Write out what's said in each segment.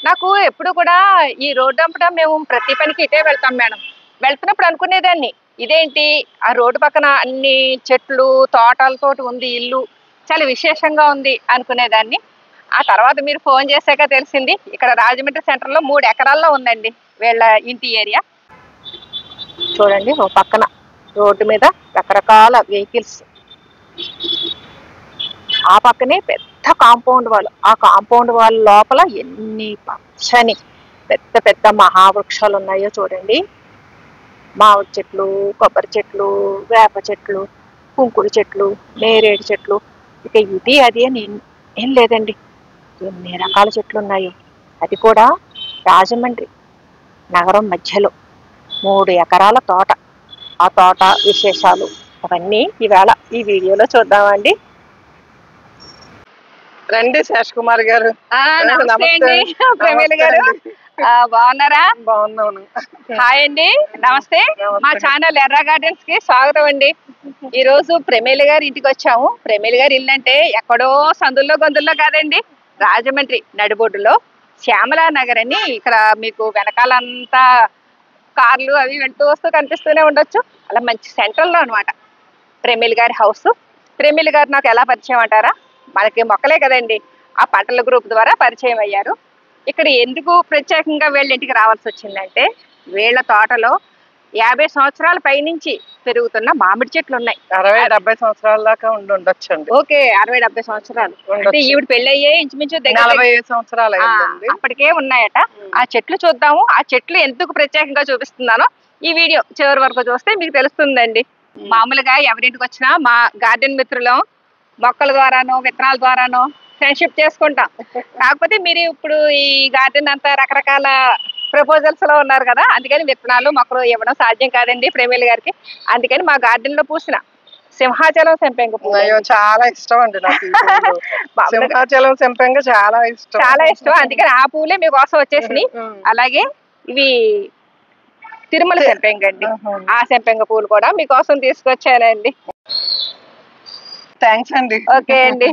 నాకు ఎప్పుడు కూడా ఈ రోడ్డు అంపట మేము ప్రతి పనికి ఇటే వెళ్తాం మేడం. వెళ్తున్నప్పుడు అనుకునేదాన్ని, ఇదేంటి ఆ రోడ్డు పక్కన అన్ని చెట్లు తోటలతోటి ఉంది ఇల్లు, చాలా విశేషంగా ఉంది అనుకునేదాన్ని. ఆ తర్వాత మీరు ఫోన్ చేశాక తెలిసింది ఇక్కడ రాజమండ్రి సెంటర్లో 3 ఎకరాల్లో ఉందండి వీళ్ళ ఇంటి ఏరియా. చూడండి ఓ పక్కన రోడ్డు మీద రకరకాల వెహికల్స్, ఆ పక్కనే పెద్ద కాంపౌండ్ వాల్, ఆ కాంపౌండ్ వాల్ లోపల ఎన్ని పచ్చని పెద్ద పెద్ద మహావృక్షాలు ఉన్నాయో చూడండి. మామిడి చెట్లు, కొబ్బరి చెట్లు, వేప చెట్లు, కుంకుడు చెట్లు, నేరేడు చెట్లు, ఇక ఇది అది అని ఏం లేదండి, ఎన్ని రకాల చెట్లు ఉన్నాయో. అది కూడా రాజమండ్రి నగరం మధ్యలో 3 ఎకరాల తోట. ఆ తోట విశేషాలు అవన్నీ ఈవేళ ఈ వీడియోలో చూద్దామండి. రండి శేష్ కుమార్ గారు. నమస్తే అండి ప్రమీల గారు, బాగున్నారా? బాగున్నాను. హాయ్ అండి, నమస్తే. మా ఛానల్ ఎర్రా గార్డెన్స్ కి స్వాగతం అండి. ఈ రోజు ప్రమీల గారి ఇంటికి వచ్చాము. ప్రమీల గారి ఇల్లు అంటే ఎక్కడో సందుల్లో గొంతుల్లో కాదండి, రాజమండ్రి నడిబొడ్డులో శ్యామలా నగర్ అని. ఇక్కడ మీకు వెనకాలంతా కార్లు అవి వెళ్తూ వస్తూ కనిపిస్తూనే ఉండొచ్చు. అలా మంచి సెంట్రల్లో అనమాట ప్రమీల గారి హౌస్. ప్రమీల గారు నాకు ఎలా పరిచయం అంటారా, మనకి మొక్కలే కదండి, ఆ పంటల గ్రూప్ ద్వారా పరిచయం అయ్యారు. ఇక్కడ ఎందుకు ప్రత్యేకంగా వీళ్ళ ఇంటికి రావాల్సి వచ్చిందంటే, వీళ్ళ తోటలో 50 సంవత్సరాల పైనుంచి పెరుగుతున్న మామిడి చెట్లు ఉన్నాయి. 60-70 సంవత్సరాల దాకా ఉండొచ్చండి. ఓకే, 60-70 సంవత్సరాలు అంటే ఈవిడ పెళ్లి అయ్యే ఇంచుమించు 45 సంవత్సరాలు అప్పటికే ఉన్నాయట. ఆ చెట్లు చూద్దాము. ఆ చెట్లు ఎందుకు ప్రత్యేకంగా చూపిస్తున్నానో ఈ వీడియో చివరి వరకు చూస్తే మీకు తెలుస్తుందండి. మామూలుగా ఎవరింటికి వచ్చినా మా గార్డెన్ మిత్రులు మొక్కల ద్వారానో విత్తనాల ద్వారానో ఫ్రెండ్షిప్ చేసుకుంటాం. కాకపోతే మీరు ఇప్పుడు ఈ గార్డెన్ అంతా రకరకాల ప్రపోజల్స్ లో ఉన్నారు కదా, అందుకని విత్తనాలు మొక్కలు ఇవ్వడం సాధ్యం కాదండి ప్రమీల గారికి. అందుకని మా గార్డెన్ లో పూసిన సింహాచలం సంపెంగ పువ్వు చాలా ఇష్టం అండి నాకు. సింహాచలం సంపెంగ చాలా ఇష్టం. అందుకని ఆ పువ్వులే మీకోసం వచ్చేసినాయి. అలాగే ఇవి తిరుమల సంపెంగ అండి, ఆ సంపెంగ పువ్వులు కూడా మీకోసం తీసుకొచ్చానండి. థ్యాంక్స్ అండి. ఓకే అండి.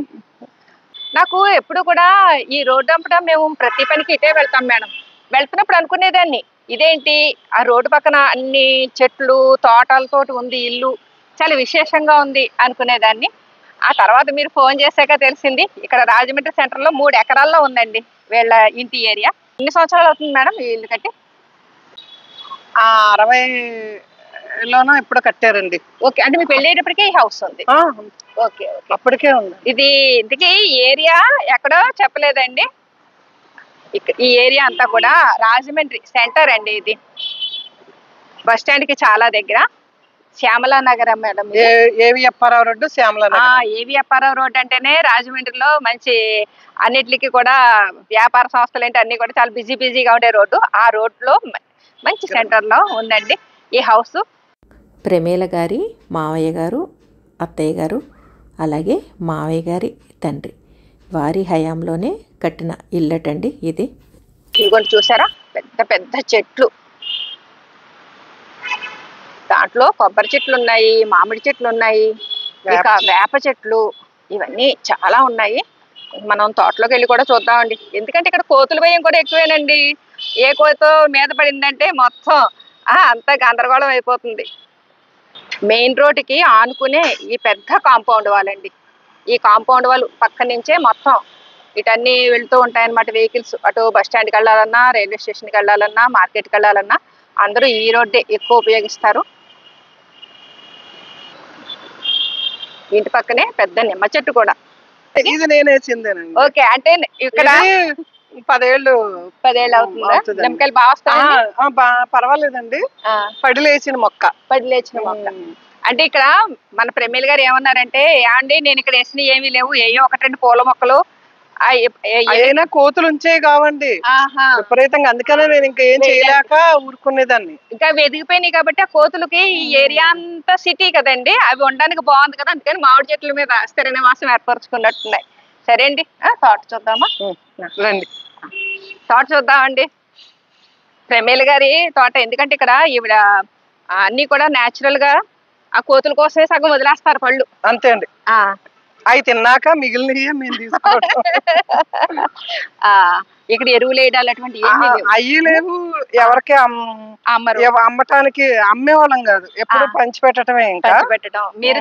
నాకు ఎప్పుడు కూడా ఈ రోడ్డు అంపట మేము ప్రతి పనికి ఇటే వెళ్తాం మేడం. వెళ్తున్నప్పుడు అనుకునేదాన్ని, ఇదేంటి ఆ రోడ్డు పక్కన అన్ని చెట్లు తోటలతోటి ఉంది ఇల్లు, చాలా విశేషంగా ఉంది అనుకునేదాన్ని. ఆ తర్వాత మీరు ఫోన్ చేశాక తెలిసింది ఇక్కడ రాజమండ్రి సెంటర్లో 3 ఎకరాల్లో ఉందండి వీళ్ళ ఇంటి ఏరియా. ఎన్ని సంవత్సరాలు అవుతుంది మేడం ఈ ఇల్లు కట్టి? 60లోనో ఇప్పుడు కట్టారండి. ఓకే, అంటే మీకు వెళ్ళేటప్పటికే ఈ హౌస్ ఉంది. ఓకే, అప్పటికే ఉంది. ఇది ఇంతకీ ఏరియా ఎక్కడో చెప్పలేదండి. ఈ ఏరియా అంతా కూడా రాజమండ్రి సెంటర్ అండి. ఇది బస్ స్టాండ్ కి చాలా దగ్గర, శ్యామలా నగరం మేడం. ఏవి అప్పారావు రోడ్డు, శ్యామలా నగర్. ఏవి అప్పారావు రోడ్డు అంటేనే రాజమండ్రిలో మంచి అన్నిటికి కూడా వ్యాపార సంస్థలు ఏంటి అన్ని కూడా చాలా బిజీగా ఉండే రోడ్డు. ఆ రోడ్లో మంచి సెంటర్ లో ఉందండి ఈ హౌస్. ప్రమీల గారి మావయ్య గారు, అత్తయ్య గారు, అలాగే మావయ్య గారి తండ్రి వారి హయాంలోనే కట్టిన ఇల్లటండి ఇది. ఇదిగోండి చూసారా, పెద్ద పెద్ద చెట్లు, దాంట్లో కొబ్బరి చెట్లు ఉన్నాయి, మామిడి చెట్లు ఉన్నాయి, ఇక వేప చెట్లు, ఇవన్నీ చాలా ఉన్నాయి. మనం తోటలోకి వెళ్ళి కూడా చూద్దామండి. ఎందుకంటే ఇక్కడ కోతుల భయం కూడా ఎక్కువేనండి. ఏ కోతో మీద పడిందంటే మొత్తం అంతా గందరగోళం అయిపోతుంది. మెయిన్ రోడ్డుకి ఆనుకునే ఈ పెద్ద కాంపౌండ్ వాల్ అండి. ఈ కాంపౌండ్ వాల్ పక్క నుంచే మొత్తం ఇటన్నీ వెళ్తూ ఉంటాయన్నమాట వెహికల్స్. అటు బస్ స్టాండ్కి వెళ్ళాలన్నా, రైల్వే స్టేషన్కి వెళ్ళాలన్నా, మార్కెట్కి వెళ్ళాలన్నా అందరూ ఈ రోడ్డే ఎక్కువ ఉపయోగిస్తారు. ఇంటి పక్కనే పెద్ద నిమ్మ చెట్టు కూడా. ఇది నేను వేసిందేనండి. ఓకే, అంటే ఇక్కడ 10 ఏళ్ళు అవుతుందా? నిమ్మకాయలు బాగా వస్తాయి? పర్వాలేదండి. పడిలేసిన మొక్క. అంటే ఇక్కడ మన ప్రమీల గారు ఏమన్నారంటే, ఏమండి నేను ఇక్కడ వేసిన ఏమీ లేవు, ఏయో 1-2 పూల మొక్కలు అయినా కోతులు ఉంచే కావండి విపరీతంగా. అందుకనే నేను ఇంకా ఏం చేయలేక ఊరుకునేదాన్ని. ఇంకా ఎదిగిపోయినాయి కాబట్టి ఆ కోతులకి ఈ ఏరియా అంతా సిటీ కదండి, అవి ఉండడానికి బాగుంది కదా, అందుకని మామిడి చెట్ల మీద స్థిర నివాసం ఏర్పరచుకున్నట్టున్నాయి. సరే అండి, తోట చూద్దామా? రండి, తోట చూద్దామండి. ప్రమీల గారి తోట. ఎందుకంటే ఇక్కడ ఈవిడ అన్ని కూడా న్యాచురల్ గా ఆ కోతుల కోసమే సగం వదిలేస్తారు పళ్ళు. అంతే అండి. అవి తిన్నాక మిగిలినవి మేము తీసుకోవడం. ఇక్కడ ఎరువులు వేయడాలు అటువంటి అయ్యి లేవు, ఎవరికి అమ్మటానికి అమ్మేవాళ్ళం కాదు, ఎప్పుడు పంచి పెట్టడమే. ఇంకా మీరు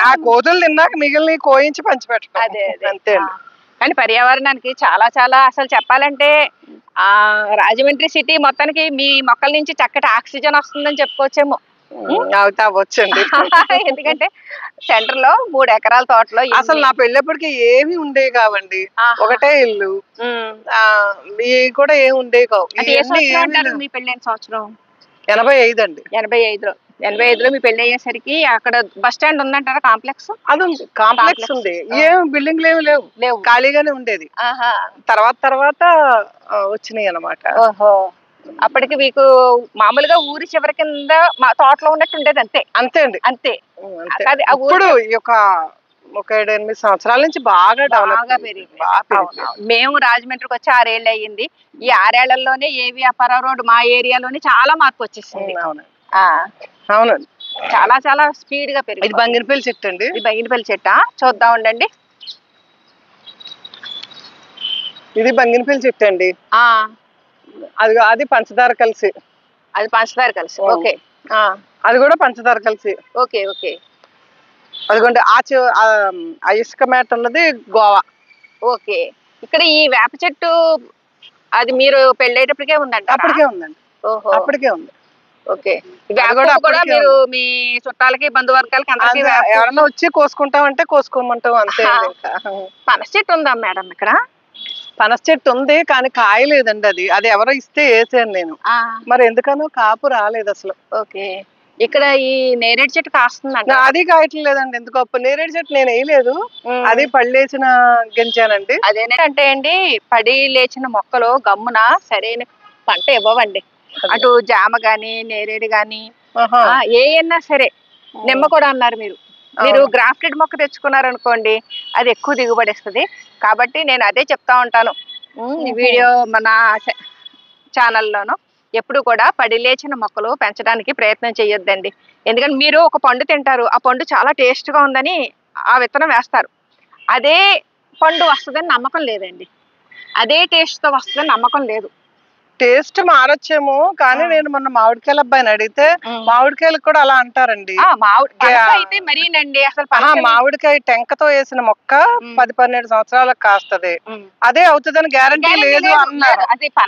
ఆ కోతులు తిన్నాక మిగిలిన కోయించి పంచి పెట్టడం. అంతే. కానీ పర్యావరణానికి చాలా చాలా అసలు చెప్పాలంటే రాజమండ్రి సిటీ మొత్తానికి మీ మొక్కల నుంచి చక్కటి ఆక్సిజన్ వస్తుందని చెప్పుకోవచ్చేమో. అవ్వచ్చండి. ఎందుకంటే సెంటర్ లో 3 ఎకరాల తోటలో అసలు నా పెళ్ళప్పటికి ఏమి ఉండేవి కావండి, ఒకటే ఇల్లు, కూడా ఏమి ఉండేవి కావు. మీ పెళ్ళైన సంవత్సరం 85 అండి. 85లో మీ పెళ్లి అయ్యేసరికి అక్కడ బస్ స్టాండ్ ఉందంటారా? కాంప్లెక్స్ అది ఉంది, కాంప్లెక్స్ ఉంది. ఏం బిల్డింగ్లు ఏమి లేవు, ఖాళీగానే ఉండేది. తర్వాత వచ్చినాయి అన్నమాట. ఓహో, అప్పటికి మీకు మామూలుగా ఊరి చివరి కింద మా తోటలో ఉన్నట్టు ఉండేది. అంతే అంతే. ఇప్పుడు ఒక 7-8 సంవత్సరాల నుంచి బాగా పెరిగింది. మేము రాజమండ్రికి వచ్చి 6 ఏళ్ళు అయ్యింది. ఈ 6 ఏళ్లలోనే ఏవి అప్పారావు రోడ్ మా ఏరియాలోనే చాలా మార్పు వచ్చేసింది. అవునండి, చాలా చాలా స్పీడ్ గా పెరిగింది. ఇది బంగినపల్లి చెట్టు అండి. ఇది బంగినపల్లి చెట్టా? చూద్దాం ఉండండి. ఇది బంగినపల్లి చెట్టు అండి. అది పంచదార కలిసి. ఓకే. అది కూడా పంచదార కలిసి. Okay okay. అదిగోండి ఆ ఇసుక మేట ఉన్నది గోవా. ఓకే. ఇక్కడ ఈ వేప చెట్టు అది మీరు పెళ్ళేటప్పటికే ఉందండి? అప్పటికే ఉందండి. ఓహో, అప్పటికే ఉంది. ఓకే. కూడా మీరు మీ చుట్టాలకి బంధువర్గాలకి ఎవరన్నా వచ్చి కోసుకుంటామంటే కోసుకోమంటాం, అంతే. పనస చెట్టు ఉందా మేడం ఇక్కడ? పనస చెట్టు ఉంది, కానీ కాయ లేదండి. అది ఎవరో ఇస్తే వేసాను నేను, మరి ఎందుకనో కాపు రాలేదు అసలు. ఓకే. ఇక్కడ ఈ నేరేడు చెట్టు కాస్తుందండి? అది కాయట్లేదండి ఎందుకో. నేరేడు చెట్టు నేను వేయలేదు, అది పళ్ళేసిన గింజానండి. అదేంటంటే అండి, పడి లేచిన మొక్కలు గమ్మున సరైన పంట ఇవ్వవండి. అటు జామ గాని నేరేడు గాని ఏయన్నా సరే, నిమ్మ కూడా అన్నారు మీరు గ్రాఫ్టెడ్ మొక్క తెచ్చుకున్నారనుకోండి, అది ఎక్కువ దిగుబడి ఇస్తుంది. కాబట్టి నేను అదే చెప్తా ఉంటాను వీడియో మన ఛానల్లోనూ, ఎప్పుడు కూడా పడి లేచిన మొక్కలు పెంచడానికి ప్రయత్నం చేయొద్దండి. ఎందుకంటే మీరు ఒక పండు తింటారు, ఆ పండు చాలా టేస్ట్గా ఉందని ఆ విత్తనం వేస్తారు. అదే పండు వస్తుందని నమ్మకం లేదండి, అదే టేస్ట్తో వస్తుందని నమ్మకం లేదు. టేస్ట్ మారొచ్చేమో, కానీ నేను మొన్న మామిడికాయల అబ్బాయిని అడిగితే మామిడికాయలకు కూడా అలా అంటారండి. మామిడికాయ టెంకతో వేసిన మొక్క 10-12 సంవత్సరాలకు కాస్తది, అదే అవుతుందని గ్యారంటీ లేదు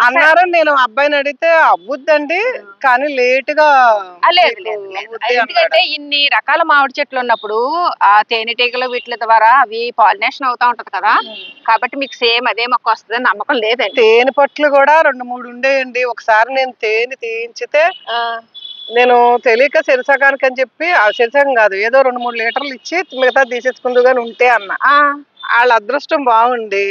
అన్నారు. నేను అబ్బాయిని అడిగితే అవ్వుద్దండి, కానీ లేట్ గా. ఎందుకంటే ఇన్ని రకాల మామిడి చెట్లు ఉన్నప్పుడు ఆ తేనెటీగలు వీటి ద్వారా అవి పాలినేషన్ అవుతా ఉంటది కదా, కాబట్టి మీకు సేమ్ అదే మొక్క వస్తుందని నమ్మకం లేదండి. తేనె పట్లు కూడా 2-3 ఉండేయండి. ఒకసారి నేను తేనె తీయించితే నేను తెలియక శరిసగానికి అని చెప్పి, ఆ శరిసగం కాదు, ఏదో 2-3 లీటర్లు ఇచ్చి మిగతా తీసేసుకుందు గాని ఉంటే అన్న. వాళ్ళ అదృష్టం బాగుండి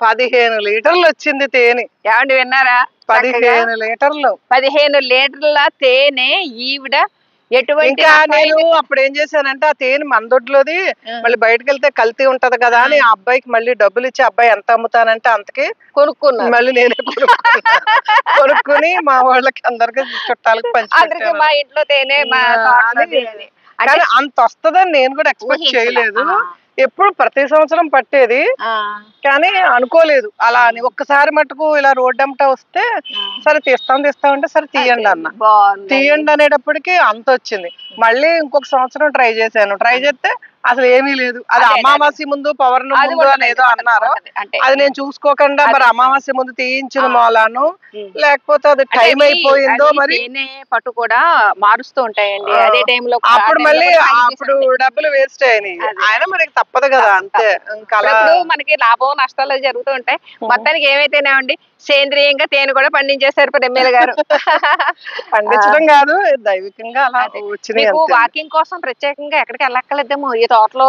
15 లీటర్లు వచ్చింది తేనె. ఏమండి విన్నారా? 15 లీటర్లు. 15 లీటర్ల తేనె ఈవిడ ఎటువంటి. నేను అప్పుడు ఏం చేశానంటే, ఆ తేనె మందొడ్లోది మళ్ళీ బయటకు వెళ్తే కల్తీ ఉంటది కదా అని ఆ అబ్బాయికి మళ్ళీ డబ్బులు ఇచ్చి, అబ్బాయి ఎంత అమ్ముతానంటే అంతకి కొనుక్కున్నా. మళ్ళీ నేనే కొనుక్కుని మా వాళ్ళకి అందరికి చుట్టాలకి పంచి, మా ఇంట్లో తేనె కానీ అంత వస్తుందని నేను కూడా ఎక్స్పెక్ట్ చేయలేదు. ఎప్పుడు ప్రతి సంవత్సరం పట్టేది, కానీ అనుకోలేదు అలా అని. ఒక్కసారి మటుకు ఇలా రోడ్డు అంతా వస్తే సరే తీస్తామంటే సరే తీయండి అన్న. తీయండి అనేటప్పటికి అంత వచ్చింది. మళ్ళీ ఇంకొక సంవత్సరం ట్రై చేశాను. ట్రై చేస్తే అసలు ఏమీ లేదు. అది అమావాస్య ముందు పౌర్ణమి ముందు అని ఏదో అన్నారు. అది నేను చూసుకోకుండా మరి అమావాస్య ముందు తీయించిన మూలాను, లేకపోతే అది టైం అయిపోయిందో మరి. పట్టు కూడా మారుస్తూ ఉంటాయండి అదే టైంలో. అప్పుడు మళ్ళీ అప్పుడు డబ్బులు వేస్ట్ అయినాయి. ఆయన మనకి తప్పదు కదా, అంతే. ఇంకా మనకి లాభం నష్టాలు జరుగుతూ ఉంటాయి. మొత్తానికి ఏమైతేనేమండి, సేంద్రియంగా తేనె కూడా పండించేశారు ఎమ్మెల్యే గారు. పండించడం కాదు, దైవికంగా అలా వచ్చినాయి. వాకింగ్ కోసం ప్రత్యేకంగా ఎక్కడికి వెళ్ళక్కర్లేదేమో, ఈ తోటలో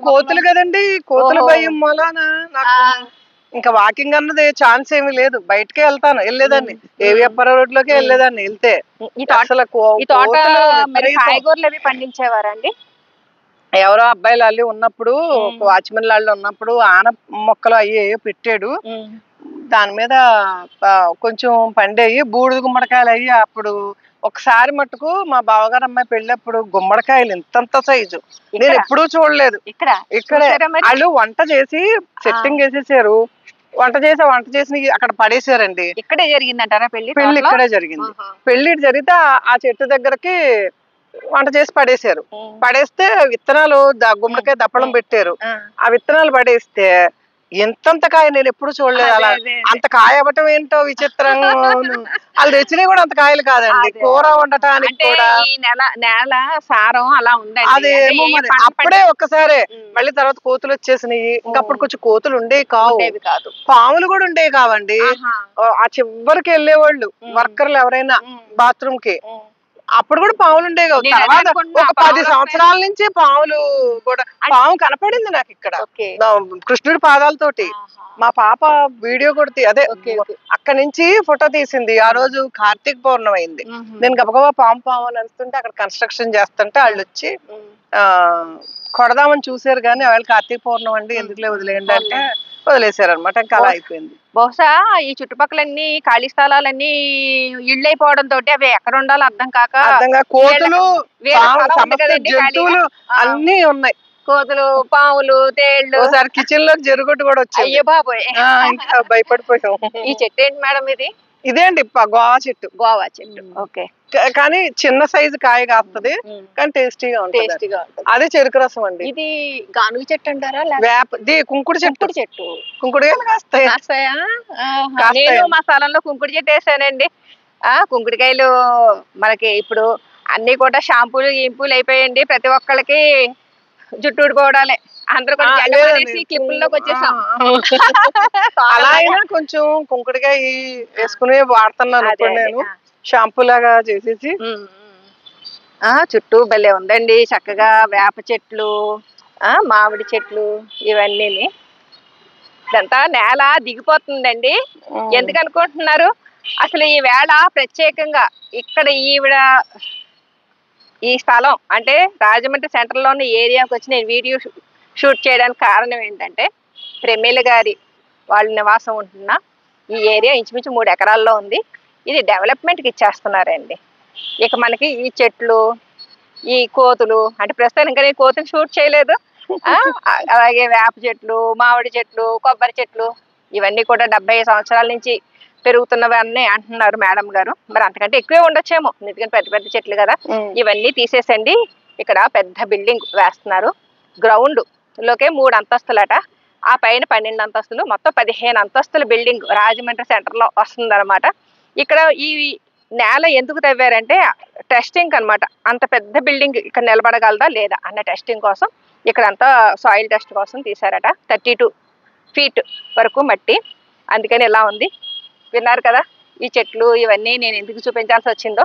కోతులు కదండి, కోతుల భయం మూలాన నాకు ఇంకా వాకింగ్ అన్నది ఛాన్స్ ఏమీ లేదు. బయటకే వెళ్ళేదాన్ని, ఏవి అప్పారావు రోడ్ లోకి వెళ్ళేదాన్ని. వెళ్తే కాయగూరలు అవి పండించేవారండి. ఎవరో అబ్బాయిలు అల్లి ఉన్నప్పుడు, వాచ్మెన్ వాళ్ళు ఉన్నప్పుడు ఆన మొక్కలు అయ్యేయో పెట్టాడు. దాని మీద కొంచెం పండేయి బూడిద గుమ్మడికాయలు అయ్యి అప్పుడు ఒకసారి మట్టుకు మా బావగారు అమ్మాయి పెళ్ళప్పుడు గుమ్మడికాయలు ఇంతంత సైజు నేను ఎప్పుడూ చూడలేదు. ఇక్కడ వాళ్ళు వంట చేసి సెట్టింగ్ వేసేసారు. వంట చేసి అక్కడ పడేసారండి. ఇక్కడే జరిగిందంటారా పెళ్లి? పెళ్లి ఇక్కడే జరిగింది. పెళ్లి జరిగితే ఆ చెట్టు దగ్గరకి వంట చేసి పడేసారు. పడేస్తే విత్తనాలు గుమ్మడికాయ దప్పడం పెట్టారు. ఆ విత్తనాలు పడేస్తే ఎంతంత కాయ నేను ఎప్పుడు చూడలేదు. అలా అంత కాయ అవ్వటం ఏంటో విచిత్రంగా. వాళ్ళు తెచ్చినవి కూడా అంత కాయలు కాదండి, కూర వండటానికి కూడా. నేల సారం అలా ఉంది. అదేమో మరి అప్పుడే ఒక్కసారే మళ్ళీ తర్వాత కోతులు వచ్చేసినాయి. ఇంకప్పుడు కొంచెం కోతులు ఉండేవి కాదు, పాములు కూడా ఉండేవి కావండి. ఆ చివరికి వెళ్ళేవాళ్ళు వర్కర్లు ఎవరైనా బాత్రూమ్ కి, అప్పుడు కూడా పాములు ఉండేవి కావు. తర్వాత ఒక 10 సంవత్సరాల నుంచి పాములు కూడా, పాము కనపడింది నాకు ఇక్కడ కృష్ణుడి పాదాలతోటి. మా పాప వీడియో కూడా అదే అక్కడి నుంచి ఫోటో తీసింది. ఆ రోజు కార్తీక పౌర్ణమి అయింది. నేను గబగబా పాము అని అనుకుంటే అక్కడ కన్స్ట్రక్షన్ చేస్తుంటే వాళ్ళు వచ్చి కొడదామని చూసారు. కానీ వాళ్ళు కార్తీక పౌర్ణమి అండి ఎందుకులే వదిలేయండి అంటే వదిలేసారు అనమాట. ఇంకా అలా అయిపోయింది. బహుశా ఈ చుట్టుపక్కలన్నీ ఖాళీ స్థలాలన్నీ ఇళ్ళు అయిపోవడం తోటి అవి ఎక్కడ ఉండాలో అర్థం కాక కోతులు జంతువులు అన్ని ఉన్నాయి. కోతులు, పాములు, తేళ్లు. ఒకసారి కిచెన్ లో జరుగుట్టు కూడా వచ్చాయి. అయ్యో బాబోయ్, ఇంకా భయపడిపోయాం. ఈ చెట్టు ఏంటి మేడం? ఇది ఇదే అండి గోవా చెట్టు. ఓకే. కానీ చిన్న సైజు కాయ కాస్తుంది, కానీ టేస్టీగా ఉంటుంది. అదే చెరుకు రసం అండి. ఇది గానుగ చెట్టు అంటారా? కుంకుడు చెట్టు. కుంకుడుకాయలు కాస్తాయా? నేను మా స్థలంలో కుంకుడు చెట్టు వేసానండి. కుంకుడుకాయలు మనకి ఇప్పుడు అన్ని కూడా షాంపూలు గింపులు అయిపోయాయండి. ప్రతి ఒక్కళ్ళకి జుట్టు ఊడిపోవడాలే. అందరూ కూడా క్లిప్పుల్లోకి వచ్చేసాం. అలా అయినా కొంచెం కుంకుడుకాయ వేసుకుని వాడుతున్నాను నేను, షాంపూ లాగా చేసేసి. చుట్టూ భలే ఉందండి చక్కగా. వేప చెట్లు, మామిడి చెట్లు, ఇవన్నీ. ఇదంతా నేల దిగిపోతుందండి. ఎందుకు అనుకుంటున్నారు? అసలు ఈ వేళ ప్రత్యేకంగా ఇక్కడ ఈ స్థలం అంటే రాజమండ్రి సెంటర్ లోని ఏరియాకి వచ్చి నేను వీడియో షూట్ చేయడానికి కారణం ఏంటంటే, ప్రమీల గారి వాళ్ళ నివాసం ఉంటున్న ఈ ఏరియా ఇంచుమించు 3 ఎకరాల్లో ఉంది. ఇది డెవలప్మెంట్కి ఇచ్చేస్తున్నారండి. ఇక మనకి ఈ చెట్లు, ఈ కోతులు అంటే ప్రస్తుతానికి ఇంకా నేను కోతులు షూట్ చేయలేదు. అలాగే వేప చెట్లు, మామిడి చెట్లు, కొబ్బరి చెట్లు, ఇవన్నీ కూడా 70 సంవత్సరాల నుంచి పెరుగుతున్నవన్నీ అంటున్నారు మేడం గారు. మరి అంతకంటే ఎక్కువే ఉండొచ్చేమో, ఎందుకంటే పెద్ద పెద్ద చెట్లు కదా. ఇవన్నీ తీసేసండి ఇక్కడ పెద్ద బిల్డింగ్ వేస్తున్నారు. గ్రౌండ్ లోకే 3 అంతస్తులట, ఆ పైన 12 అంతస్తులు, మొత్తం 15 అంతస్తుల బిల్డింగ్ రాజమండ్రి సెంటర్ లో వస్తుంది అనమాట. ఇక్కడ ఈ నేల ఎందుకు తవ్వారంటే టెస్టింగ్ అనమాట. అంత పెద్ద బిల్డింగ్ ఇక్కడ నిలబడగలదా లేదా అన్న టెస్టింగ్ కోసం ఇక్కడ అంతా సాయిల్ టెస్ట్ కోసం తీసారట. 32 ఫీట్ వరకు మట్టి. అందుకని ఇలా ఉంది. విన్నారు కదా ఈ చెట్లు ఇవన్నీ నేను ఎందుకు చూపించాల్సి వచ్చిందో.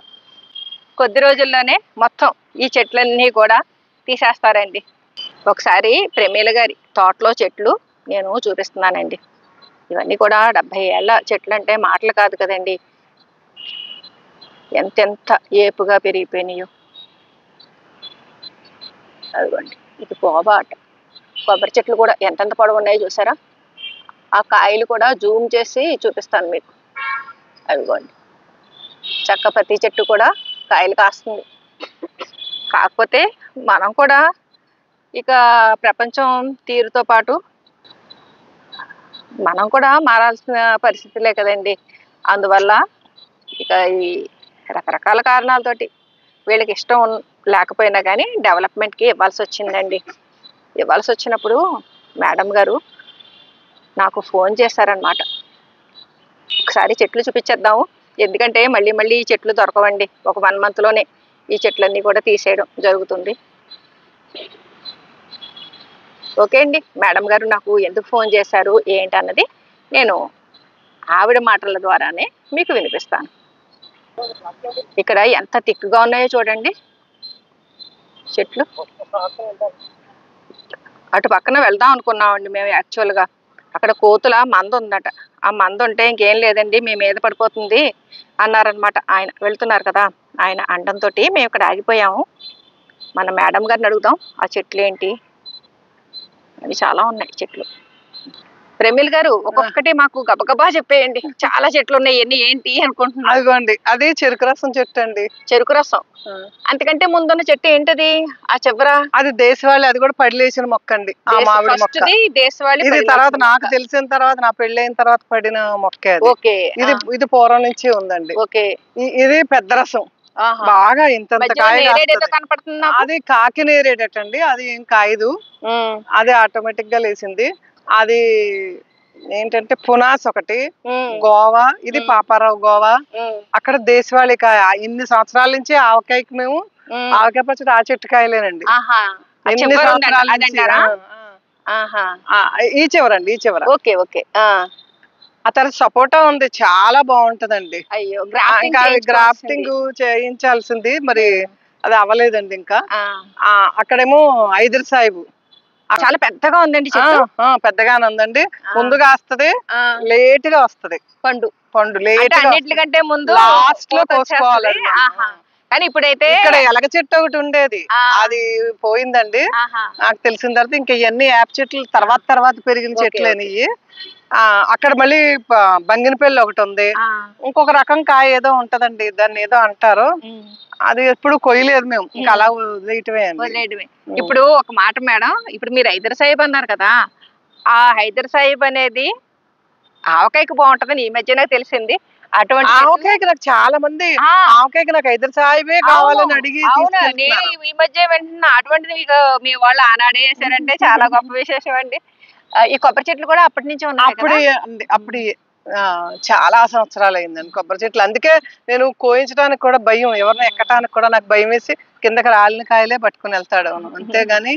కొద్ది రోజుల్లోనే మొత్తం ఈ చెట్లన్నీ కూడా తీసేస్తారండి. ఒకసారి ప్రమీల గారి తోటలో చెట్లు నేను చూపిస్తున్నానండి. ఇవన్నీ కూడా 70 ఏళ్ళ చెట్లు అంటే మాటలు కాదు కదండి. ఎంతెంత ఏపుగా పెరిగిపోయినాయో. అదిగోండి ఇది కోబాట. కొబ్బరి చెట్లు కూడా ఎంతెంత పొడవు ఉన్నాయో చూసారా? ఆ కాయలు కూడా జూమ్ చేసి చూపిస్తాను మీకు. అదిగోండి చక్క ప్రతి చెట్టు కూడా కాయలు కాస్తుంది. కాకపోతే మనం కూడా ఇక ప్రపంచం తీరుతో పాటు మనం కూడా మారాల్సిన పరిస్థితులే కదండి. అందువల్ల ఇక ఈ రకరకాల కారణాలతోటి వీళ్ళకి ఇష్టం లేకపోయినా కానీ డెవలప్మెంట్కి ఇవ్వాల్సి వచ్చిందండి. ఇవ్వాల్సి వచ్చినప్పుడు మేడం గారు నాకు ఫోన్ చేశారనమాట. ఒకసారి చెట్లు చూపించేద్దాము, ఎందుకంటే మళ్ళీ మళ్ళీ ఈ చెట్లు దొరకవండి. ఒక 1 మంత్లోనే ఈ చెట్లన్నీ కూడా తీసేయడం జరుగుతుంది. ఓకే అండి, మేడం గారు నాకు ఎందుకు ఫోన్ చేశారు ఏంటన్నది నేను ఆవిడ మాటల ద్వారానే మీకు వినిపిస్తాను. ఇక్కడ ఎంత థిక్గా ఉన్నాయో చూడండి చెట్లు. అటు పక్కన వెళ్దాం అనుకున్నామండి మేము. యాక్చువల్గా అక్కడ కోతుల మంద ఉందట. ఆ మంద ఉంటే ఇంకేం లేదండి మీ మీద పడిపోతుంది అన్నారనమాట. ఆయన వెళ్తున్నారు కదా, ఆయన అండంతో మేము ఇక్కడ ఆగిపోయాము. మన మేడం గారిని అడుగుదాం ఆ చెట్లు ఏంటి. అవి చాలా ఉన్నాయి చెట్లు. ప్రమిల్ గారు ఒక్కొక్కటి మాకు గబగబా చెప్పేయండి. చాలా చెట్లు ఉన్నాయి, ఎన్ని ఏంటి అనుకుంటున్నాను. అదిగోండి, అది చెరుకు రసం చెట్టు అండి. చెరుకు రసం. అంతకంటే ముందున్న చెట్టు ఏంటది ఆ చివర? అది దేశవాళి, అది కూడా పడిలేసిన మొక్క అండి. ఆ మామిడి మొక్క దేశవాళి. ఇది తర్వాత నాకు తెలిసిన తర్వాత, నా పెళ్ళైన తర్వాత పడిన మొక్కే అది. ఓకే. ఇది పూర్వం నుంచి ఉందండి. ఓకే. ఇది పెద్ద రసం, బాగా ఇంత కాయ కనపడుతుంది. అది కాకి నేరేడటండి, అది ఏం కాయదు, అది ఆటోమేటిక్ గా లేసింది. అది ఏంటంటే పునాస్ ఒకటి, గోవా, ఇది పాపారావు గోవా. అక్కడ దేశవాళి కాయ. ఇన్ని సంవత్సరాల నుంచి ఆవకాయకి మేము ఆవకాయ పచ్చడి ఆ చెట్టు కాయలేనండి. ఎన్ని సంవత్సరాల నుంచి. ఈ చివరండి, ఈ చివర. Okay okay. ఆ తర్వాత సపోటా ఉంది, చాలా బాగుంటదండి. అయ్యో, ఇంకా గ్రాఫ్టింగ్ చేయించాల్సింది, మరి అది అవ్వలేదండి ఇంకా. అక్కడేమో ఐదర్ సాయిబు, చాలా పెద్దగా ఉందండి. పెద్దగానే ఉందండి. ముందుగా వస్తది, లేట్ గా వస్తది పండు లేట్. అన్నిటికంటే ముందు లాస్ట్ లో కోసుకోవాలి. కానీ ఇప్పుడైతే ఇక్కడ ఎలగ చెట్టు ఒకటి ఉండేది, అది పోయిందండి. నాకు తెలిసిన తర్వాత ఇంకా ఇవన్నీ యాప్ చెట్లు తర్వాత పెరిగిన చెట్లేని. అక్కడ మళ్ళీ బంగినపల్లి ఒకటి ఉంది, ఇంకొక రకం కాయ ఏదో ఉంటదండి, దాన్ని ఏదో అంటారు. అది ఎప్పుడు కొయ్యలేదు మేము, ఇంకా అలా వదిలేయటమే. ఇప్పుడు ఒక మాట మేడం, ఇప్పుడు మీరు హైదర్ సాహిబ్ అన్నారు కదా, ఆ హైదర్ సాహిబ్ అనేది ఆవకాయకి బాగుంటదని ఈ మధ్య నాకు తెలిసింది. అటువంటి ఆవకాయకి నాకు చాలా మంది ఆవకాయకి నాకు హైదర్ సాహిబే కావాలని అడిగి ఈ మధ్య వింటున్నా. అటువంటిది మీ వాళ్ళు ఆనాడే వేసారంటే చాలా గొప్ప విశేషం అండి. ఈ కొబ్బరి చెట్లు కూడా అప్పటి నుంచి ఉన్నాయి. అప్పుడు చాలా సంవత్సరాలు అయిందండి కొబ్బరి చెట్లు. అందుకే నేను కోయించడానికి కూడా భయం, ఎవరిని ఎక్కడానికి కూడా నాకు భయం వేసి కిందకి రాలిన కాయలే పట్టుకుని వెళ్తాడు. అంతేగాని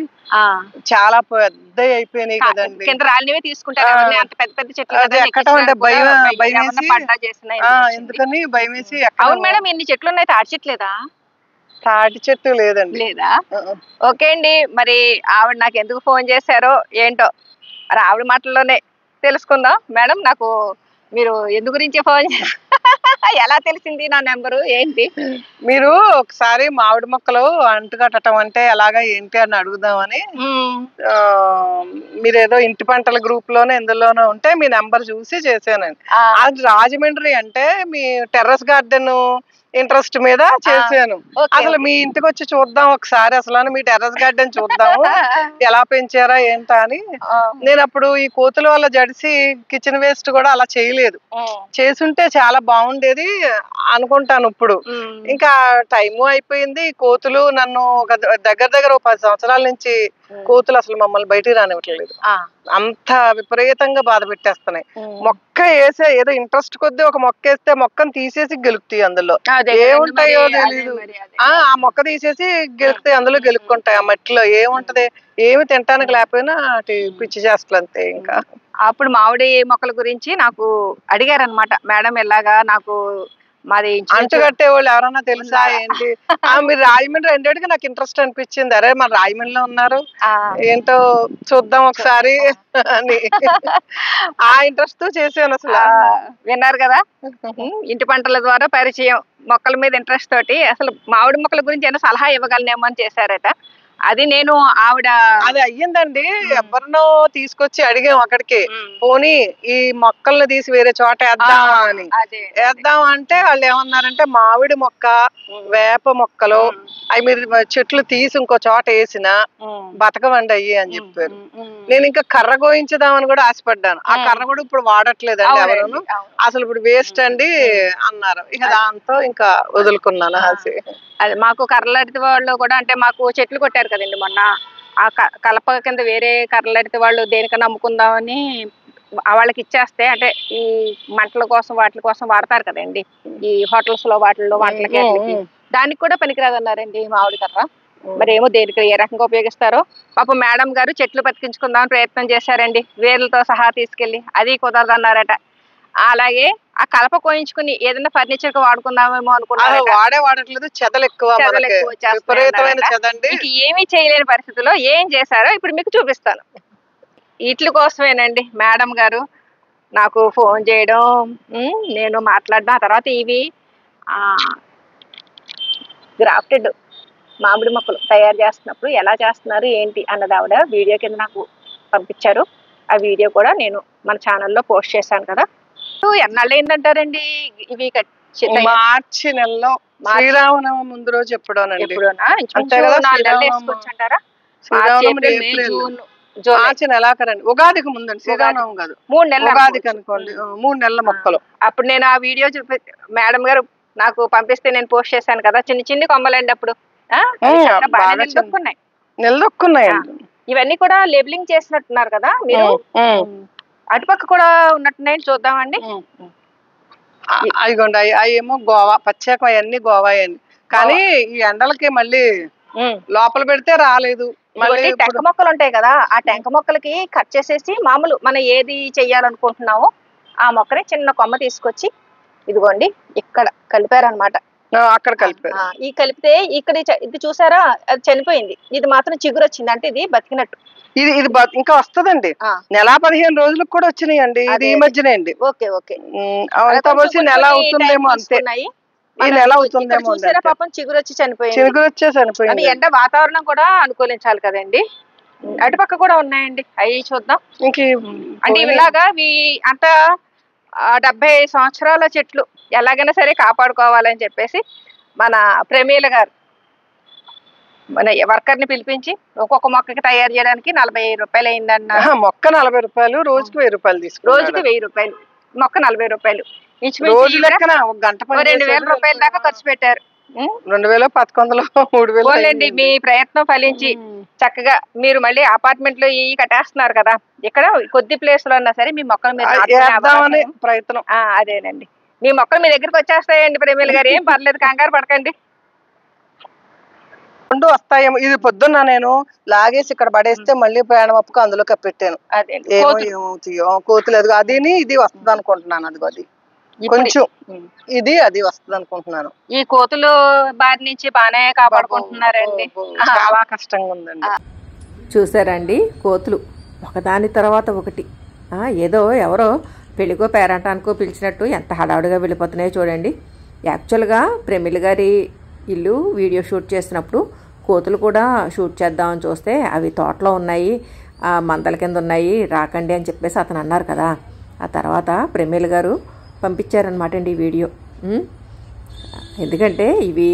చాలా పెద్ద అయిపోయినాయి కదండి. కింద రాలినవే తీసుకుంటారు, అంత పెద్ద పెద్ద చెట్లు ఎక్కడం అంటే భయం వేసి, ఎందుకని భయం వేసి. అవును మేడం, ఎన్ని చెట్లు ఉన్నాయి? తాటి చెట్లు లేదా? తాటి చెట్టు లేదండి. లేదా? ఓకే అండి. మరి ఆవిడ నాకు ఎందుకు ఫోన్ చేశారో ఏంటో మరి ఆవిడ మాటల్లోనే తెలుసుకుందాం. మేడం, నాకు మీరు ఎందు గురించి ఫోన్ ఎలా తెలిసింది నా నెంబరు ఏంటి? మీరు ఒకసారి మామిడి మొక్కలు అంటుకట్టడం అంటే ఎలాగా ఏంటి అని అడుగుదామని, మీరేదో ఇంటి పంటల గ్రూప్ లోనే ఎందులోనో ఉంటే మీ నెంబర్ చూసి చేశానండి. అది రాజమండ్రి అంటే మీ టెర్రస్ గార్డెన్ ఇంట్రెస్ట్ మీద చేశాను. అసలు మీ ఇంటికి వచ్చి చూద్దాం ఒకసారి, అసలు మీ టెర్రస్ గార్డెన్ చూద్దాము ఎలా పెంచారా ఏంటా అని. నేను అప్పుడు ఈ కోతుల వల్ల జడిసి కిచెన్ వేస్ట్ కూడా అలా చేయలేదు, చేసుంటే చాలా బాగుండేది అనుకుంటాను. ఇప్పుడు ఇంకా టైము అయిపోయింది. కోతులు నన్ను దగ్గర 10 సంవత్సరాల నుంచి కోతులు అసలు మమ్మల్ని బయటికి రానివ్వట్లేదు. అంత విపరీతంగా బాధ పెట్టేస్తున్నాయి. మొక్క వేసే ఏదో ఇంట్రెస్ట్ కొద్దీ ఒక మొక్క వేస్తే మొక్కను తీసేసి గెలుపుతాయి. అందులో ఏముంటాయో తెలీదు. ఆ మొక్క తీసేసి గెలుపుతాయి, అందులో గెలుపుకుంటాయి. ఆ మట్టిలో ఏముంటది, ఏమి తినటానికి లేకపోయినా అటు పిచ్చి చేస్తలు అంతే. ఇంకా అప్పుడు మామిడి మొక్కల గురించి నాకు అడిగారనమాట, మేడం ఎలాగా నాకు మాది అంటుకట్టే వాళ్ళు ఎవరన్నా తెలుసా ఏంటి? మీరు రాజమండ్రి రెండేటికి నాకు ఇంట్రెస్ట్ అనిపించింది. అరే మన రాజమండ్రిలో ఉన్నారు ఏంటో చూద్దాం ఒకసారి అని ఆ ఇంట్రెస్ట్ తో చేశాను. అసలు విన్నారు కదా, ఇంటి పంటల ద్వారా పరిచయం, మొక్కల మీద ఇంట్రెస్ట్ తోటి అసలు మామిడి మొక్కల గురించి ఏమైనా సలహా ఇవ్వగలనేమో అని చేశారట. అది నేను ఆవిడ అది అయ్యిందండి. ఎవరినో తీసుకొచ్చి అడిగాం అక్కడికి, పోనీ ఈ మొక్కల్ని తీసి వేరే చోట వేద్దామా అని. వేద్దాం అంటే వాళ్ళు ఏమన్నారంటే మామిడి మొక్క, వేప మొక్కలు అవి మీరు చెట్లు తీసి ఇంకో చోట వేసినా బతకవండి అయ్యి అని చెప్పారు. నేను ఇంకా కర్ర గోయించుదామని కూడా ఆశపడ్డాను. ఆ కర్ర కూడా ఇప్పుడు వాడట్లేదండి ఎవరు, అసలు ఇప్పుడు వేస్ట్ అండి అన్నారు. ఇక దాంతో ఇంకా వదులుకున్నాను ఆశ. అది మాకు కర్రలడితే వాళ్ళు కూడా, అంటే మాకు చెట్లు కొట్టారు కదండి మొన్న, ఆ కలప కింద వేరే కర్రలడితే వాళ్ళు దేనికన్నా అమ్ముకుందామని వాళ్ళకి ఇచ్చేస్తే, అంటే ఈ మంటల కోసం వాటి కోసం వాడతారు కదండి ఈ హోటల్స్ లో వాటిల్లో వంటలకి, దానికి కూడా పనికిరాదన్నారండి మామిడి కర్ర. మరి ఏమో దేనికి ఏ రకంగా ఉపయోగిస్తారో. పాప మేడం గారు చెట్లు బతికించుకుందామని ప్రయత్నం చేశారండి, వేర్లతో సహా తీసుకెళ్లి, అది కుదరదన్నారట. అలాగే ఆ కలప కోయించుకుని ఏదైనా ఫర్నిచర్ కి వాడుకుందామేమో అనుకున్నారు. వాడట్లేదు, చెదలు ఎక్కువ, ఏమీ చేయలేని పరిస్థితిలో ఏం చేశారో ఇప్పుడు మీకు చూపిస్తాను. వీటి కోసమేనండి మేడం గారు నాకు ఫోన్ చేయడం, నేను మాట్లాడడం. ఆ తర్వాత ఇవి గ్రాఫ్టెడ్ మామిడి మొక్కలు తయారు చేస్తున్నప్పుడు ఎలా చేస్తున్నారు ఏంటి అన్నది ఆవిడ వీడియో కింద నాకు పంపించారు. ఆ వీడియో కూడా నేను మన ఛానల్లో పోస్ట్ చేశాను కదా. ఎన్నాళ్ళు అయిందంటారండి ఇవి మార్చి నెలలో శ్రీరామనవమి ముందు రోజు ఎప్పుడోనండి. ఎప్పుడోనా మార్చి నెలాఖరండి, ఉగాదికి ముందండి, శ్రీరామనవమి కాదు, 3 నెలలు ఉగాదికి అనుకోండి. 3 నెలల మొక్కలు. అప్పుడు నేను ఆ వీడియో మేడం గారు నాకు పంపిస్తే నేను పోస్ట్ చేశాను కదా, చిన్న చిన్న కొమ్మలండి. అప్పుడు నిలదొక్కున్నాయండి. ఇవన్నీ కూడా లేబులింగ్ చేసినట్టున్నారు కదా మీరు. అటుపక్క కూడా ఉన్నట్టున్నాయని చూద్దామండి. అదిగోండి, అవి ఏమో గోవా పచ్చాక అవన్నీ గోవా అండి. కానీ ఈ ఎండలకి మళ్ళీ లోపల పెడితే రాలేదు. మళ్ళీ టెంక మొక్కలు ఉంటాయి కదా, ఆ టెంక మొక్కలకి కట్ చేసేసి మామూలు మనం ఏది చెయ్యాలనుకుంటున్నామో ఆ మొక్కని చిన్న కొమ్మ తీసుకొచ్చి ఇదిగోండి ఇక్కడ కలిపారనమాట. అక్కడ కలిపారు. ఈ కలిపితే ఇక్కడ ఇది చూసారా, అది చనిపోయింది. ఇది మాత్రం చిగురు వచ్చింది, అంటే ఇది బతికినట్టు. ఇది ఇంకా వస్తుందండి. నెల 15 రోజులకు కూడా వచ్చినాయండి. ఇది ఈ మధ్యనే అండి. ఓకే ఓకే, నెల అవుతుందేమో, అంతే. ఈ నెల అవుతుందేమో. చూసారా పాపం చిగురు వచ్చి చనిపోయింది. చిగురు వచ్చే చనిపోయింది. ఎండ వాతావరణం కూడా అనుకూలించాలి కదండి. అటుపక్క కూడా ఉన్నాయండి, అవి చూద్దాం. అంటే ఇలాగా అంత 75 సంవత్సరాల చెట్లు ఎలాగైనా సరే కాపాడుకోవాలని చెప్పేసి మన ప్రమీల గారు మన వర్కర్ ని పిలిపించి ఒక్కొక్క మొక్కకి తయారు చేయడానికి 45 రూపాయలు అయిందన్న. మొక్క 40 రూపాయలు, రోజుకి 1000 రూపాయలు తీసుకు. రోజుకి 1000 రూపాయలు, మొక్క 40 రూపాయలు. రోజు లెక్కన ఒక గంట 2000 రూపాయల దాకా ఖర్చు పెట్టారు. 2000, 1100, 3000. మీ ప్రయత్నం ఫలించి చక్కగా మీరు మళ్ళీ అపార్ట్మెంట్ లో ఇవి కట్టేస్తున్నారు కదా, ఇక్కడ కొద్ది ప్లేస్ లో ఉన్నా సరే మీ మొక్కలు మీరు ప్రయత్నం. అదేనండి, మీ మొక్కలు మీ దగ్గరికి వచ్చేస్తాయండి ప్రమీల గారు, ఏం పర్లేదు, కంగారు పడకండి. 2 వస్తాయేమో. ఇది పొద్దున్న నేను లాగేసి ఇక్కడ పడేస్తే మళ్ళీ ప్రయాణమప్పుకు అందులో కప్పెట్టాను. ఏమవుతాయో కోతులేదు. అది ఇది వస్తుంది అనుకుంటున్నాను. అది కొంచెం ఇది అది వస్తుంది అనుకుంటున్నాను. ఈ కోతులు బారి నుంచి బాగానే కాపాడుకుంటున్నారండి. చాలా కష్టంగా ఉందండి. చూసారండి, కోతులు ఒకదాని తర్వాత ఒకటి ఏదో ఎవరో పెళ్ళికో పేరంటానికో పిలిచినట్టు ఎంత హడావుడిగా వెళ్ళిపోతున్నాయో చూడండి. యాక్చువల్గా ప్రమీల గారి ఇల్లు వీడియో షూట్ చేసినప్పుడు కోతులు కూడా షూట్ చేద్దామని చూస్తే అవి తోటలో ఉన్నాయి, మందల కింద ఉన్నాయి, రాకండి అని చెప్పేసి అతను అన్నారు కదా. ఆ తర్వాత ప్రమీల గారు పంపించారనమాట అండి ఈ వీడియో. ఎందుకంటే ఇవి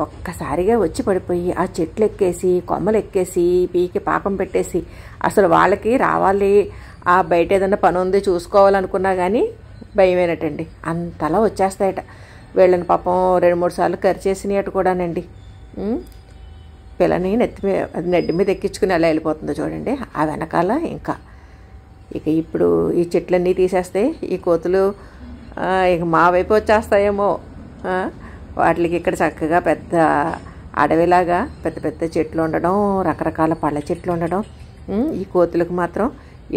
ఒక్కసారిగా వచ్చి పడిపోయి ఆ చెట్లు ఎక్కేసి కొమ్మలు ఎక్కేసి పీకి పాకం పెట్టేసి అసలు వాళ్ళకి రావాలి, ఆ బయట ఏదైనా పని ఉంది చూసుకోవాలనుకున్నా కానీ భయమేనటండి. అంతలా వచ్చేస్తాయట. వీళ్ళని పాపం 2-3 సార్లు కరిచేసినట్టు కూడానండి. పిల్లని నెడ్డి మీద ఎక్కించుకుని ఎలా వెళ్ళిపోతుందో చూడండి. ఆ వెనకాల ఇక ఇప్పుడు ఈ చెట్లన్నీ తీసేస్తే ఈ కోతులు ఇక మా వైపు వచ్చేస్తాయేమో. వాటికి ఇక్కడ చక్కగా పెద్ద అడవిలాగా పెద్ద పెద్ద చెట్లు ఉండడం, రకరకాల పళ్ళ చెట్లు ఉండడం. ఈ కోతులకు మాత్రం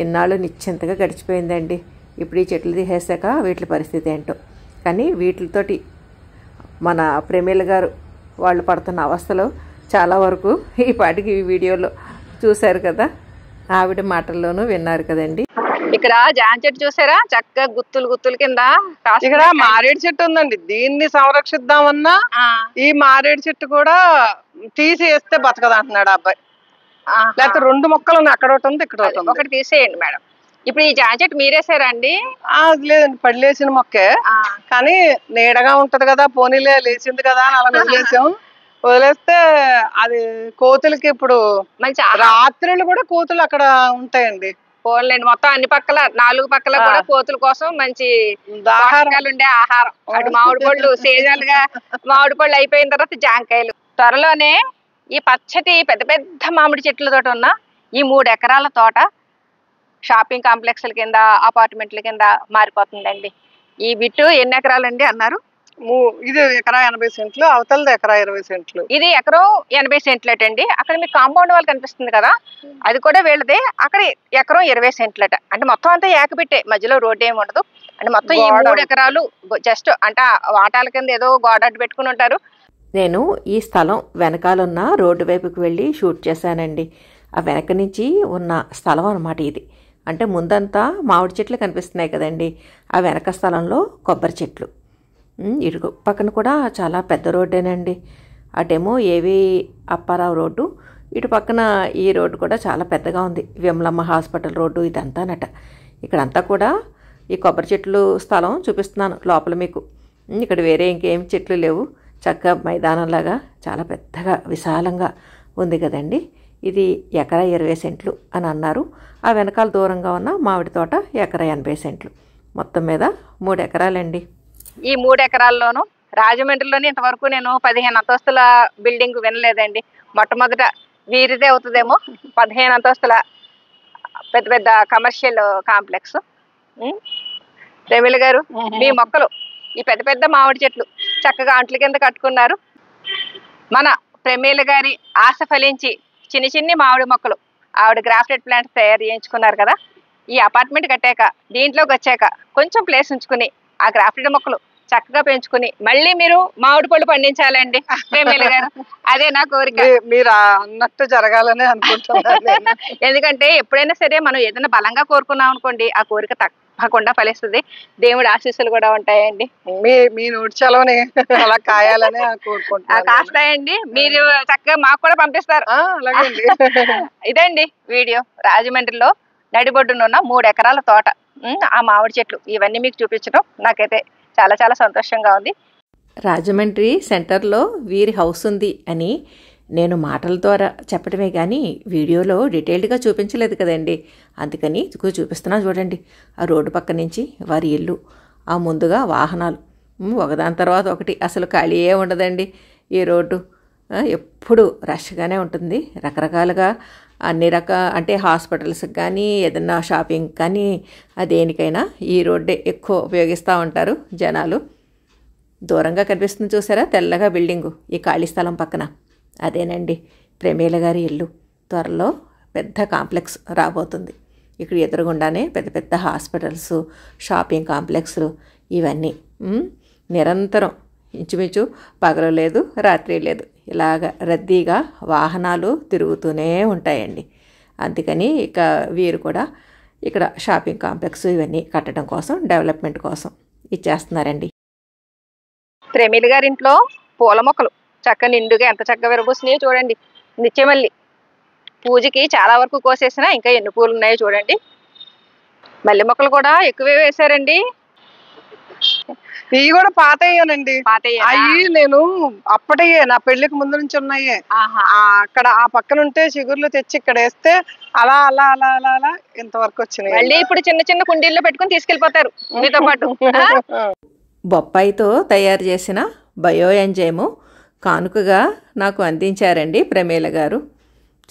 ఎన్నాళ్ళు నిశ్చింతగా గడిచిపోయిందండి. ఇప్పుడు ఈ చెట్లు తీసేసాక వీటి పరిస్థితి ఏంటో. కానీ వీటితోటి మన ప్రమీల గారు వాళ్ళు పడుతున్న అవస్థలు చాలా వరకు ఈ పాటికి ఈ వీడియోలో చూశారు కదా, ఆవిడ మాటల్లోనూ విన్నారు కదండి. ఇక్కడ జామ చెట్టు చూసారా, చక్కగా గుత్తులు కింద. ఇక్కడ మారేడు చెట్టు ఉందండి. దీన్ని సంరక్షిద్దామన్నా ఈ మారేడు చెట్టు కూడా తీసేస్తే బతకదు అంటున్నాడు అబ్బాయి. లేకపోతే 2 మొక్కలు ఉన్నాయి, అక్కడ ఒకటి ఉంది, ఇక్కడ ఒకటి తీసేయండి మేడం. ఇప్పుడు ఈ జామ చెట్టు మీరేసారా అండి? లేదండి, పడిలేసిన మొక్కే. కానీ నీడగా ఉంటది కదా, పోనీలే లేచింది కదా అని అలా వదిలేస్తే అది కోతులకి ఇప్పుడు మంచి రాత్రులు కూడా కోతులు అక్కడ ఉంటాయండి. పోన్లేండి, మొత్తం అన్ని పక్కల 4 పక్కల కూడా కోతుల కోసం మంచి ఆహారాలు ఉండే ఆహారం. అటు మామిడి పళ్ళు సీజనల్ గా మామిడి పళ్ళు అయిపోయిన తర్వాత జాంకాయలు. త్వరలోనే ఈ పచ్చటి పెద్ద పెద్ద మామిడి చెట్లతోటి ఉన్న ఈ 3 ఎకరాల తోట షాపింగ్ కాంప్లెక్స్ల కింద, అపార్ట్మెంట్ల కింద మారిపోతుందండి. ఈ బిట్టు ఎన్ని ఎకరాలండి అన్నారు? ఇది ఎకరా 80 సెంట్లు, అవతలది ఎకరా 20 సెంట్లు. ఇది ఎకరం 80 సెంట్లటండి. అక్కడ మీకు కాంపౌండ్ వాల్ కనిపిస్తుంది కదా, అది కూడా వీళ్ళదే. అక్కడ ఎకరం 20 సెంట్లట. అంటే మొత్తం అంతా ఏకబిట్టే, మధ్యలో రోడ్డు ఏమి ఉండదు. అంటే మొత్తం ఈ 3 ఎకరాలు జస్ట్ అంటే వాటాల కింద ఏదో గోడ అడ్డు పెట్టుకుని ఉంటారు. నేను ఈ స్థలం వెనకాలన్న రోడ్డు వైపుకి వెళ్ళి షూట్ చేశానండి. ఆ వెనక నుంచి ఉన్న స్థలం అన్నమాట ఇది. అంటే ముందంతా మామిడి చెట్లు కనిపిస్తున్నాయి కదండి, ఆ వెనక స్థలంలో కొబ్బరి చెట్లు. ఇటు పక్కన కూడా చాలా పెద్ద రోడ్డేనండి. అటేమో ఏవి అప్పారావు రోడ్డు, ఇటు పక్కన ఈ రోడ్డు కూడా చాలా పెద్దగా ఉంది. విమలమ్మ హాస్పిటల్ రోడ్డు ఇదంతానట. ఇక్కడంతా కూడా ఈ కొబ్బరి చెట్లు స్థలం చూపిస్తున్నాను లోపల మీకు. ఇక్కడ వేరే ఇంకేం చెట్లు లేవు. చక్కగా మైదానంలాగా చాలా పెద్దగా విశాలంగా ఉంది కదండి. ఇది ఎకరా 20 సెంట్లు అని అన్నారు. ఆ వెనకాల దూరంగా ఉన్న మామిడి తోట ఎకరా 80 సెంట్లు. మొత్తం మీద 3 ఎకరాలండి. ఈ 3 ఎకరాల్లోనూ రాజమండ్రిలోనే ఇంతవరకు నేను 15 అంతస్తుల బిల్డింగ్ వినలేదండి. మొట్టమొదట వీరిదే అవుతుందేమో 15 అంతస్తుల పెద్ద పెద్ద కమర్షియల్ కాంప్లెక్స్. ప్రేమిల గారు, మీ మొక్కలు ఈ పెద్ద పెద్ద మామిడి చెట్లు చక్కగా అంట్ల కింద కట్టుకున్నారు. మన ప్రేమిల గారి ఆశ ఫలించి చిన్ని చిన్ని మామిడి మొక్కలు ఆవిడ గ్రాఫ్టెడ్ ప్లాంట్స్ తయారు చేయించుకున్నారు కదా. ఈ అపార్ట్మెంట్ కట్టాక దీంట్లోకి వచ్చాక కొంచెం ప్లేస్ ఉంచుకుని ఆ గ్రాఫ్టెడ్ మొక్కలు చక్కగా పెంచుకుని మళ్ళీ మీరు మామిడి పళ్ళు పండించాలండి ప్రేమిల గారు. అదే నా కోరిక. మీరు అన్నట్టు జరగాలని అనుకుంటున్నాను. ఎందుకంటే ఎప్పుడైనా సరే మనం ఏదైనా బలంగా కోరుకున్నాం అనుకోండి, ఆ కోరిక తప్పకుండా ఫలిస్తుంది. దేవుడి ఆశీస్సులు కూడా ఉంటాయండి. మీ నోటి చలవని అలా కాయాలని కోరుకుంటున్నాను. కాస్తాయండి. మీరు చక్కగా మాకు కూడా పంపిస్తారు. అలాగేండి. ఇదండి వీడియో. రాజమండ్రిలో నడిబొడ్డునున్న 3 ఎకరాల తోట, ఆ మామిడి చెట్లు ఇవన్నీ మీకు చూపించడం నాకైతే చాలా చాలా సంతోషంగా ఉంది. రాజమండ్రి సెంటర్లో వీరి హౌస్ ఉంది అని నేను మాటల ద్వారా చెప్పడమే కానీ వీడియోలో డీటెయిల్డ్గా చూపించలేదు కదండి. అందుకని చూపిస్తున్నా చూడండి. ఆ రోడ్డు పక్క నుంచి వారి ఇల్లు, ఆ ముందుగా వాహనాలు ఒకదాని తర్వాత ఒకటి, అసలు ఖాళీయే ఉండదండి ఈ రోడ్డు. ఎప్పుడు రష్గానే ఉంటుంది. రకరకాలుగా అన్ని అంటే హాస్పిటల్స్కి కానీ ఏదన్నా షాపింగ్ కానీ దేనికైనా ఈ రోడ్డే ఎక్కువ ఉపయోగిస్తూ ఉంటారు జనాలు. దూరంగా కనిపిస్తుంది చూసారా తెల్లగా బిల్డింగు, ఈ ఖాళీ స్థలం పక్కన అదేనండి ప్రేమిల గారి ఇల్లు. త్వరలో పెద్ద కాంప్లెక్స్ రాబోతుంది. ఇక్కడ ఎదురుగుండానే పెద్ద పెద్ద హాస్పిటల్స్, షాపింగ్ కాంప్లెక్స్లు ఇవన్నీ నిరంతరం ఇంచుమించు పగలు లేదు రాత్రి లేదు, ఇలాగ రద్దీగా వాహనాలు తిరుగుతూనే ఉంటాయండి. అందుకని ఇక వీరు కూడా ఇక్కడ షాపింగ్ కాంప్లెక్స్ ఇవన్నీ కట్టడం కోసం, డెవలప్మెంట్ కోసం ఇచ్చేస్తున్నారండి. ప్రేమిల గారి ఇంట్లో పూల మొక్కలు చక్క నిండుగా ఎంత చక్కగా విరబూసినాయో చూడండి. నిత్యమల్లి పూజకి చాలా వరకు కోసేసినా ఇంకా ఎన్ని పూలు ఉన్నాయో చూడండి. మల్లె మొక్కలు కూడా ఎక్కువే వేశారండి. ఇవి కూడా పాతయ్యానండి. అవి నేను అప్పటియే నా పెళ్లికి ముందు నుంచి ఉన్నాయే. అక్కడ ఆ పక్కన ఉంటే చిగుర్లు తెచ్చి ఇక్కడ వేస్తే అలా అలా అలా అలా అలా ఇంతవరకు వచ్చినాయి. మళ్ళీ ఇప్పుడు చిన్న చిన్న కుండీల్లో పెట్టుకుని తీసుకెళ్లిపోతారు మీతో పాటు. బొప్పాయితో తయారు చేసిన బయో ఎంజైము కానుకగా నాకు అందించారండి ప్రేమిల గారు.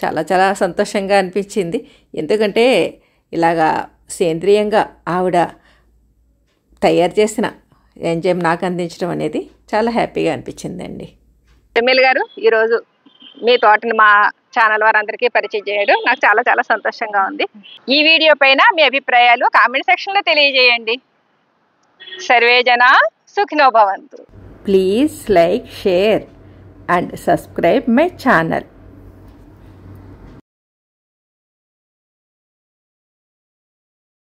చాలా చాలా సంతోషంగా అనిపించింది. ఎందుకంటే ఇలాగా సేంద్రియంగా ఆవిడ తయారు చేసిన ఎంజైమ్ నాకు అందించడం అనేది చాలా హ్యాపీగా అనిపించిందండి. ప్రేమిల గారు ఈరోజు మీ తోటని మా ఛానల్ వారందరికీ పరిచయం చేయడం నాకు చాలా చాలా సంతోషంగా ఉంది. ఈ వీడియో పైన మీ అభిప్రాయాలు కామెంట్ సెక్షన్లో తెలియజేయండి. సర్వే జనా సుఖినో భవంతు. Please like, share and subscribe my channel.